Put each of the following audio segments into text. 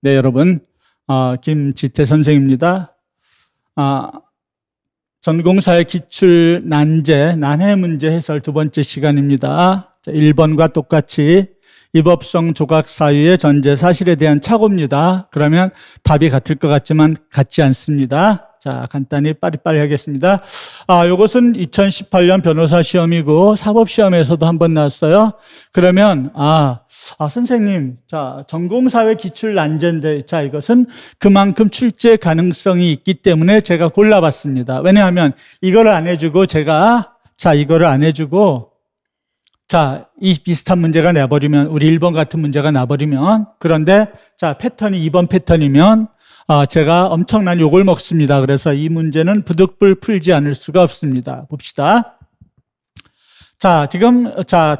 네, 여러분. 김지태 선생입니다. 전공사회 기출 난제, 난해 문제 해설 두 번째 시간입니다. 1번과 똑같이 위법성 조각 사유의 전제 사실에 대한 착오입니다. 그러면 답이 같을 것 같지만 같지 않습니다. 자, 간단히 빠리빠리 하겠습니다. 요것은 2018년 변호사 시험이고 사법시험에서도 한번 나왔어요. 그러면, 선생님, 자, 전공사회 기출 난제인데, 자, 이것은 그만큼 출제 가능성이 있기 때문에 제가 골라봤습니다. 왜냐하면 이거를 안 해주고 이거를 안 해주고, 자, 이 비슷한 문제가 나버리면, 우리 1번 같은 문제가 나버리면, 그런데, 자, 패턴이 2번 패턴이면, 제가 엄청난 욕을 먹습니다. 그래서 이 문제는 부득불 풀지 않을 수가 없습니다. 봅시다. 자, 지금,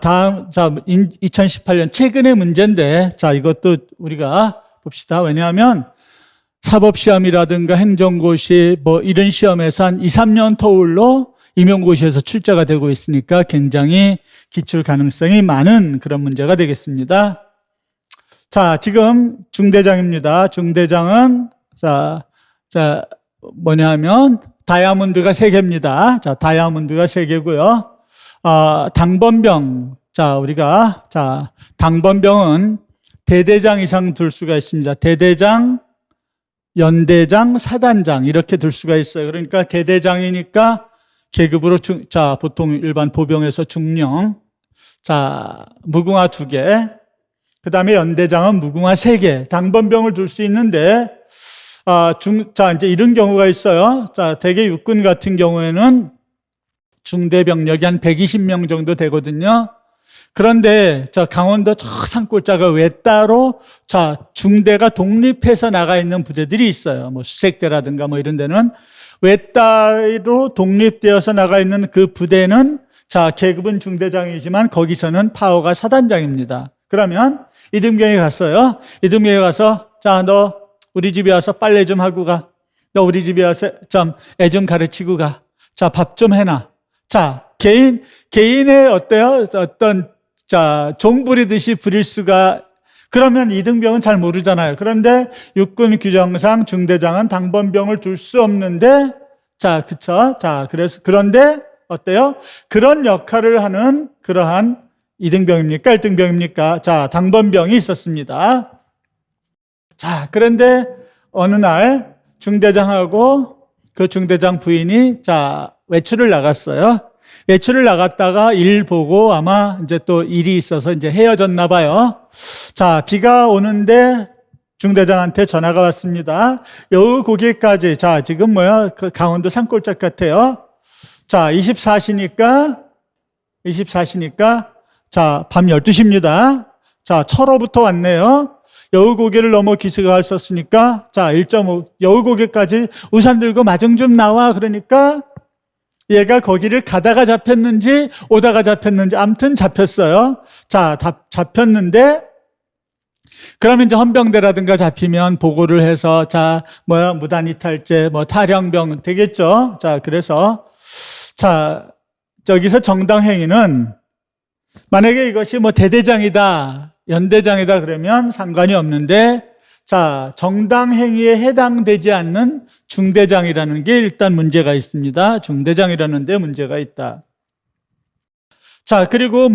다음, 2018년 최근의 문제인데, 자, 이것도 우리가 봅시다. 왜냐하면 사법시험이라든가 행정고시, 이런 시험에서 한 2, 3년 터울로 임용고시에서 출제가 되고 있으니까 굉장히 기출 가능성이 많은 그런 문제가 되겠습니다. 자, 지금 중대장입니다. 중대장은, 뭐냐면, 다이아몬드가 3개입니다. 자, 다이아몬드가 3개고요. 당번병. 당번병은 대대장 이상 둘 수가 있습니다. 대대장, 연대장, 사단장, 이렇게 둘 수가 있어요. 그러니까 대대장이니까 계급으로 보통 일반 보병에서 중령. 자, 무궁화 2개. 그 다음에 연대장은 무궁화 3개, 당번병을 둘 수 있는데, 이제 이런 경우가 있어요. 자, 대개 육군 같은 경우에는 중대병력이 한 120명 정도 되거든요. 그런데, 강원도 저 산골짜가 외따로, 중대가 독립해서 나가 있는 부대들이 있어요. 수색대라든가 이런 데는. 외따로 독립되어서 나가 있는 그 부대는, 계급은 중대장이지만 거기서는 파워가 사단장입니다. 그러면, 이등병이 갔어요. 이등병이 가서, 너 우리 집에 와서 빨래 좀 하고 가. 너 우리 집에 와서 애 좀 가르치고 가. 밥 좀 해놔. 개인의 종 부리듯이 부릴 수가, 그러면 이등병은 잘 모르잖아요. 그런데 육군 규정상 중대장은 당번병을 둘 수 없는데, 그쵸? 그런데 어때요? 그런 역할을 하는 그러한 이등병입니까? 1등병입니까? 당번병이 있었습니다. 그런데 어느 날 중대장하고 그 중대장 부인이 외출을 나갔어요. 외출을 나갔다가 일 보고 아마 이제 또 일이 있어서 이제 헤어졌나 봐요. 비가 오는데 중대장한테 전화가 왔습니다. 여우 고개까지, 지금 그 강원도 산골짜기 같아요. 24시니까 밤 12시입니다. 철호부터 왔네요. 여우고개를 넘어 기수가 갈 수 없으니까, 1.5, 여우고개까지 우산 들고 마중 좀 나와. 그러니까 얘가 거기를 가다가 잡혔는지 오다가 잡혔는지 아무튼 잡혔어요. 잡혔는데, 그러면 이제 헌병대라든가 잡히면 보고를 해서, 무단이탈죄, 탈영병 되겠죠. 그래서, 저기서 정당행위는 만약에 이것이 대대장이다, 연대장이다 그러면 상관이 없는데, 정당행위에 해당되지 않는 중대장이라는 게 일단 문제가 있습니다. 중대장이라는 데 문제가 있다. 그리고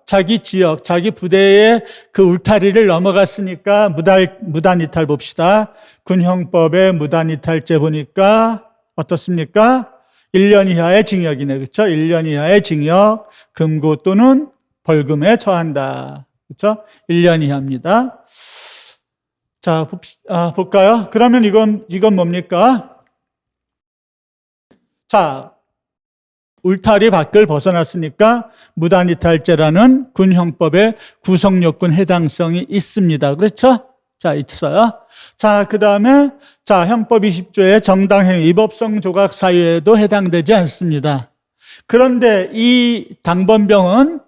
자기 지역, 자기 부대의 그 울타리를 넘어갔으니까 무단이탈 봅시다. 군형법의 무단이탈죄 보니까 어떻습니까? 1년 이하의 징역이네. 그렇죠? 1년 이하의 징역, 금고 또는 벌금에 처한다. 그렇죠? 1년 이하입니다. 볼까요? 그러면 이건 뭡니까? 울타리 밖을 벗어났으니까 무단이탈죄라는 군형법의 구성요건 해당성이 있습니다. 그렇죠? 있어요. 그 다음에, 형법 20조의 정당행위, 위법성 조각 사유에도 해당되지 않습니다. 그런데 이 당번병이,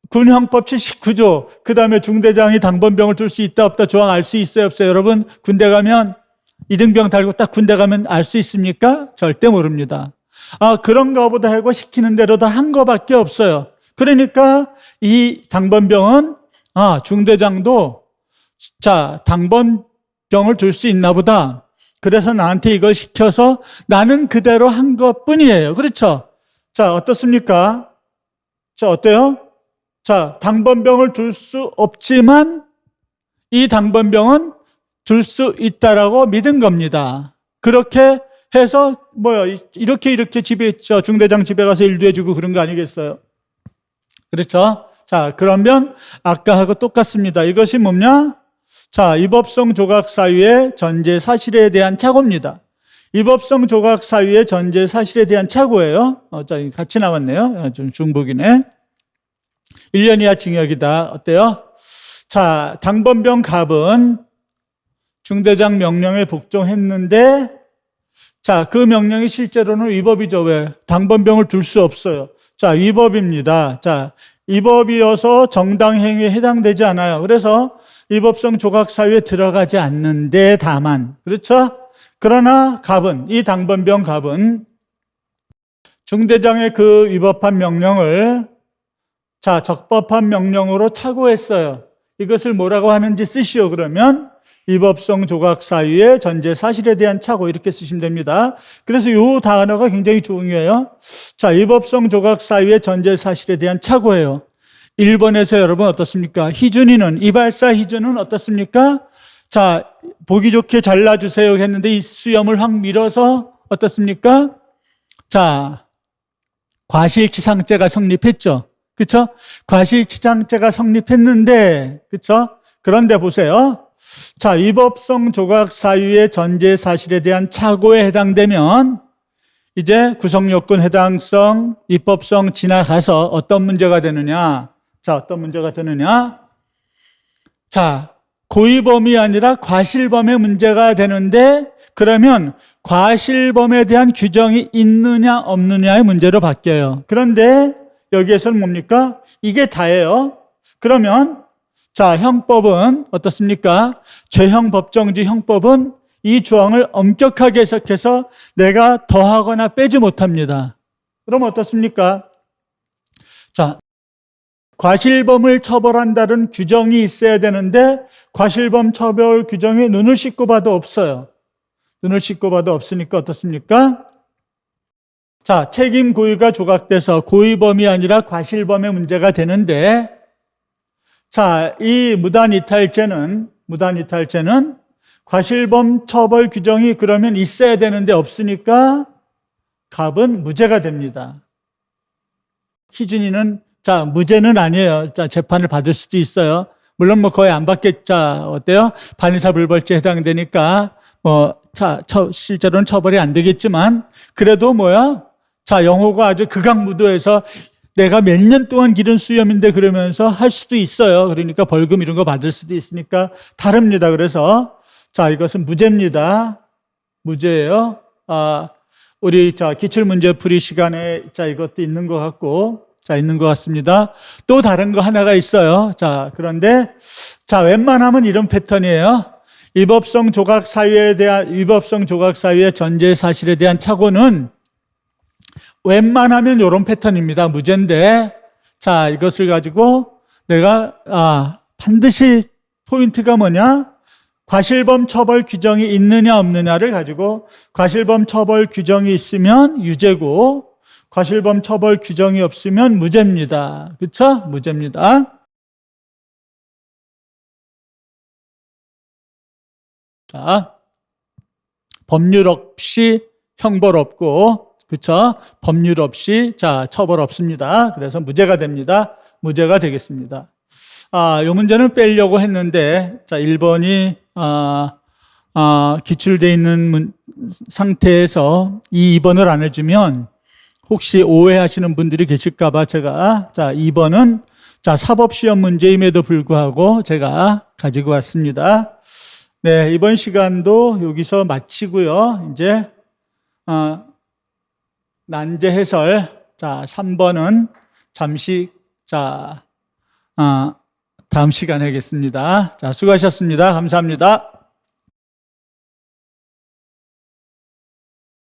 군형법 79조, 그 다음에 중대장이 당번병을 둘 수 있다, 없다, 조항 알 수 있어요, 없어요? 여러분, 군대 가면, 이등병 달고 딱 군대 가면 알 수 있습니까? 절대 모릅니다. 그런가 보다 하고 시키는 대로 다 한 거밖에 없어요. 그러니까 이 당번병은 중대장도 자, 당번병을 줄 수 있나 보다. 그래서 나한테 이걸 시켜서 나는 그대로 한 것뿐이에요. 그렇죠? 자, 어떻습니까? 자, 어때요? 자, 당번병을 줄 수 없지만 이 당번병은 줄 수 있다라고 믿은 겁니다. 그렇게 해서 이렇게 집에 있죠. 중대장 집에 가서 일도 해주고 그런 거 아니겠어요? 그렇죠? 자, 그러면 아까하고 똑같습니다. 이것이 뭐냐? 자, 이법성 조각 사유의 전제 사실에 대한 착오입니다. 이법성 조각 사유의 전제 사실에 대한 착오예요. 자, 같이 나왔네요. 좀 중복이네. 1년 이하 징역이다. 어때요? 자, 당번병 갑은 중대장 명령에 복종했는데, 자, 그 명령이 실제로는 위법이죠. 왜? 당번병을 둘 수 없어요. 자, 위법입니다. 자, 위법이어서 정당행위에 해당되지 않아요. 그래서 위법성 조각 사유에 들어가지 않는데 다만, 그렇죠? 그러나 갑은, 이 당번병 갑은 중대장의 그 위법한 명령을 자, 적법한 명령으로 착오했어요. 이것을 뭐라고 하는지 쓰시오. 그러면 위법성 조각 사유의 전제 사실에 대한 착오 이렇게 쓰시면 됩니다. 그래서 이 단어가 굉장히 중요해요. 자, 위법성 조각 사유의 전제 사실에 대한 착오예요. 1번에서 여러분 어떻습니까? 희준이는, 이발사 희준은 어떻습니까? 자, 보기 좋게 잘라주세요 했는데 이 수염을 확 밀어서 어떻습니까? 자, 과실치상죄가 성립했죠. 그렇죠? 과실치상죄가 성립했는데, 그렇죠? 그런데 보세요. 자, 위법성 조각 사유의 전제 사실에 대한 착오에 해당되면 이제 구성요건 해당성, 입법성 지나가서 어떤 문제가 되느냐? 자, 어떤 문제가 되느냐? 자, 고의범이 아니라 과실범의 문제가 되는데 그러면 과실범에 대한 규정이 있느냐 없느냐의 문제로 바뀌어요. 그런데 여기에서는 뭡니까? 이게 다예요. 그러면 자, 형법은 어떻습니까? 죄형법정지 형법은 이 조항을 엄격하게 해석해서 내가 더하거나 빼지 못합니다. 그럼 어떻습니까? 자, 과실범을 처벌한다는 규정이 있어야 되는데 과실범 처벌 규정에 눈을 씻고 봐도 없어요. 눈을 씻고 봐도 없으니까 어떻습니까? 자, 책임 고의가 조각돼서 고의범이 아니라 과실범의 문제가 되는데 자, 이 무단이탈죄는 과실범 처벌 규정이 그러면 있어야 되는데 없으니까 갑은 무죄가 됩니다. 희준이는 자, 무죄는 아니에요. 자, 재판을 받을 수도 있어요. 물론 뭐 거의 안 받겠죠. 자, 어때요? 반의사 불벌죄 해당되니까 실제로는 처벌이 안 되겠지만 그래도 자, 영호가 아주 극악무도해서 내가 몇 년 동안 기른 수염인데 그러면서 할 수도 있어요. 그러니까 벌금 이런 거 받을 수도 있으니까 다릅니다. 그래서 자, 이것은 무죄입니다. 무죄예요. 우리 기출문제 풀이 시간에 이것도 있는 것 같고 있는 것 같습니다. 또 다른 거 하나가 있어요. 자, 그런데 웬만하면 이런 패턴이에요. 위법성 조각 사유의 전제 사실에 대한 착오는 웬만하면 이런 패턴입니다. 무죄인데, 자, 이것을 가지고 내가, 반드시 포인트가 뭐냐? 과실범 처벌 규정이 있느냐, 없느냐를 가지고 과실범 처벌 규정이 있으면 유죄고, 과실범 처벌 규정이 없으면 무죄입니다. 그렇죠? 무죄입니다. 자, 법률 없이 형벌 없고, 그렇죠? 법률 없이 처벌 없습니다. 그래서 무죄가 됩니다. 무죄가 되겠습니다. 이 문제는 빼려고 했는데 1번이 기출되어 있는 상태에서 2번을 안 해주면 혹시 오해하시는 분들이 계실까 봐 제가 2번은 사법시험 문제임에도 불구하고 제가 가지고 왔습니다. 네, 이번 시간도 여기서 마치고요. 이제 난제 해설 3번은 잠시 다음 시간에 하겠습니다. 수고하셨습니다. 감사합니다.